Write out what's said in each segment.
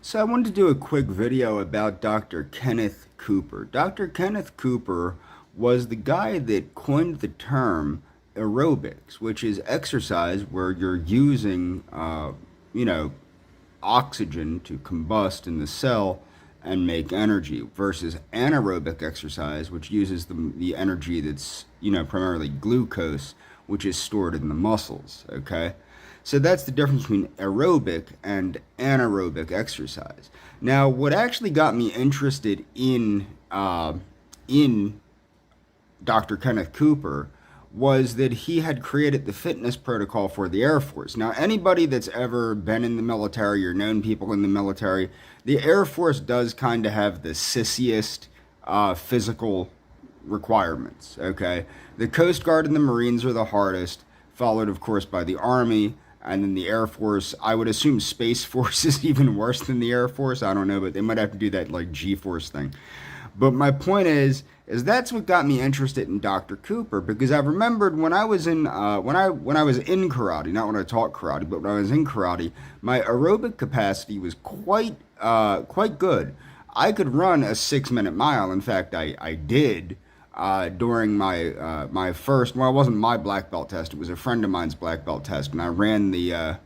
So I wanted to do a quick video about Dr. Kenneth Cooper. Dr. Kenneth Cooper was the guy that coined the term aerobics, which is exercise where you're using, you know, oxygen to combust in the cell and make energy versus anaerobic exercise, which uses the energy that's, primarily glucose, which is stored in the muscles. Okay. So that's the difference between aerobic and anaerobic exercise. Now, what actually got me interested in Dr. Kenneth Cooper was that he had created the fitness protocol for the Air Force. Now, anybody that's ever been in the military or known people in the military, the Air Force does kind of have the sissiest physical requirements, okay? The Coast Guard and the Marines are the hardest, followed, of course, by the Army, and then the Air Force. I would assume Space Force is even worse than the Air Force. I don't know, but they might have to do that, like, G-Force thing. But my point is that's what got me interested in Dr. Cooper, because I remembered when I was in when I was in karate, not when I taught karate, but when I was in karate, my aerobic capacity was quite good. I could run a 6 minute mile. In fact, I did during my first. Well, it wasn't my black belt test; it was a friend of mine's black belt test, and I ran the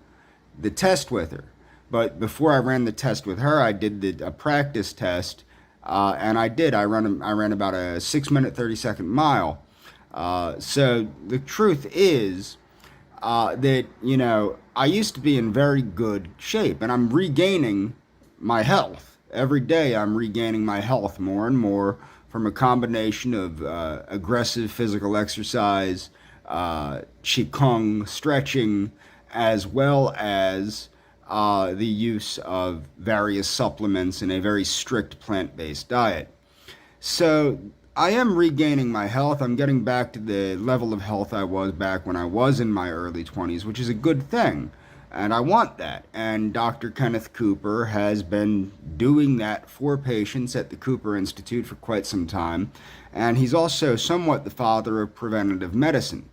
test with her. But before I ran the test with her, I did a practice test, and I did. I ran about a 6 minute 30 second mile. So the truth is that I used to be in very good shape, and I'm regaining my health every day. I'm regaining my health more and more from a combination of aggressive physical exercise, qigong, stretching, as well as the use of various supplements and a very strict plant-based diet. So I am regaining my health. I'm getting back to the level of health I was back when I was in my early 20s, which is a good thing. And I want that. And Dr. Kenneth Cooper has been doing that for patients at the Cooper Institute for quite some time. And he's also somewhat the father of preventative medicine.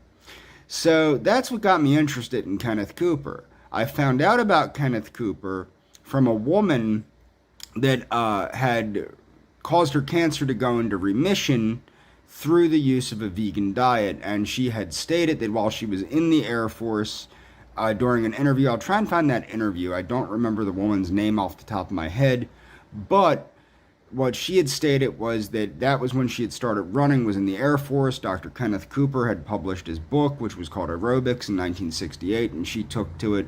So that's what got me interested in Kenneth Cooper. I found out about Kenneth Cooper from a woman that had caused her cancer to go into remission through the use of a vegan diet. And she had stated that while she was in the Air Force, during an interview, I'll try and find that interview. I don't remember the woman's name off the top of my head, but what she had stated was that was when she had started running, was in the Air Force. Dr. Kenneth Cooper had published his book, which was called Aerobics, in 1968, and she took to it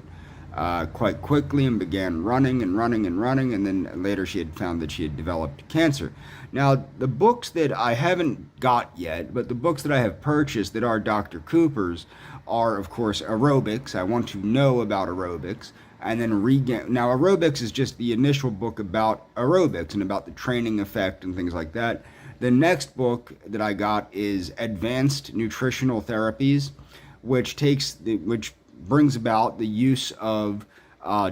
quite quickly and began running and running and running, and then later she had found that she had developed cancer. Now, the books that I haven't got yet, but the books that I have purchased that are Dr. Cooper's are, of course, Aerobics. I want to know about aerobics. And then regain. Now, Aerobics is just the initial book about aerobics and about the training effect and things like that. The next book that I got is Advanced Nutritional Therapies, which brings about the use of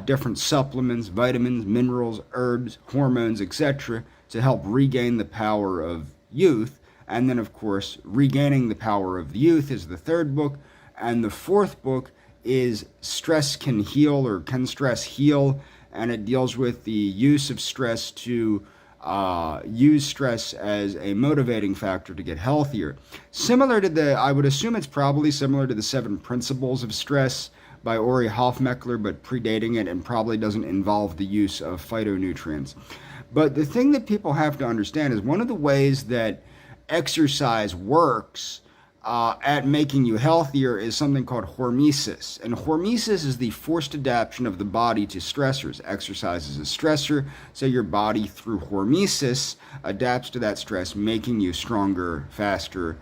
different supplements, vitamins, minerals, herbs, hormones, etc., to help regain the power of youth. And then, of course, Regaining the Power of Youth is the third book. And the fourth book is Stress Can Heal, or Can Stress Heal? And it deals with the use of stress to use stress as a motivating factor to get healthier. Similar to I would assume it's probably similar to the 7 Principles of Stress by Ori Hofmeckler, but predating it, and probably doesn't involve the use of phytonutrients. But the thing that people have to understand is one of the ways that exercise works at making you healthier is something called hormesis. And hormesis is the forced adaptation of the body to stressors. Exercise is a stressor, so your body, through hormesis, adapts to that stress, making you stronger, faster,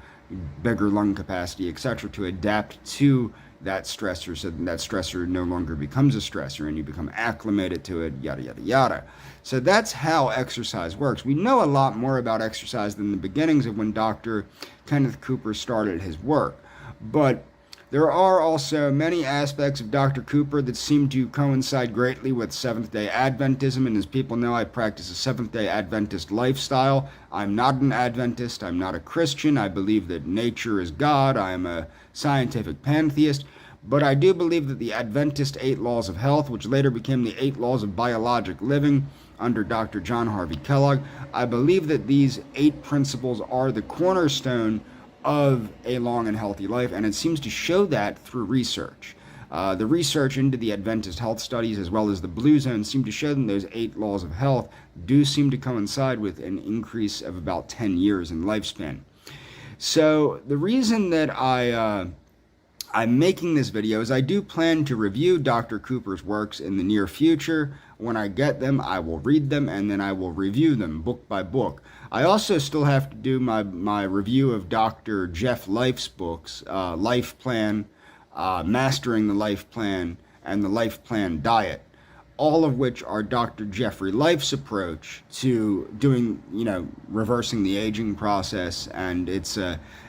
bigger lung capacity, etc., to adapt to that stressor, so that stressor no longer becomes a stressor and you become acclimated to it, yada, yada, yada. So that's how exercise works. We know a lot more about exercise than the beginnings of when Dr. Kenneth Cooper started his work. But there are also many aspects of Dr. Cooper that seem to coincide greatly with Seventh-day Adventism, and as people know, I practice a Seventh-day Adventist lifestyle. I'm not an Adventist. I'm not a Christian. I believe that nature is God. I am a scientific pantheist. But I do believe that the Adventist 8 Laws of Health, which later became the 8 Laws of Biologic Living under Dr. John Harvey Kellogg, I believe that these 8 principles are the cornerstone of a long and healthy life, and it seems to show that through research. The research into the Adventist health studies, as well as the Blue Zone, seem to show that those 8 laws of health do seem to coincide with an increase of about 10 years in lifespan. So the reason that I'm making this video is I do plan to review Dr. Cooper's works in the near future. When I get them, I will read them, and then I will review them book by book. I also still have to do my review of Dr. Jeff Life's books, Life Plan, Mastering the Life Plan, and the Life Plan Diet, all of which are Dr. Jeffrey Life's approach to doing, reversing the aging process. And it's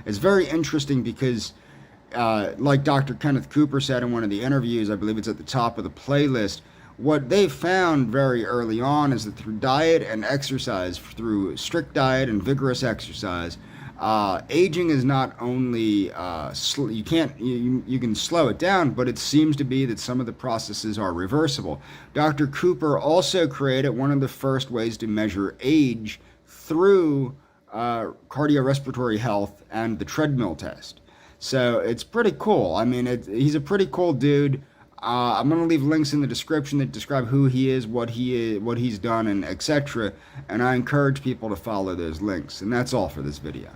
very interesting because, like Dr. Kenneth Cooper said in one of the interviews, I believe it's at the top of the playlist, what they found very early on is that through diet and exercise, through strict diet and vigorous exercise, aging is not only you can slow it down, but it seems to be that some of the processes are reversible. Dr. Cooper also created one of the first ways to measure age through cardiorespiratory health and the treadmill test. So it's pretty cool. I mean, he's a pretty cool dude. I'm going to leave links in the description that describe who he is, what he's done, and etc. And I encourage people to follow those links. And that's all for this video.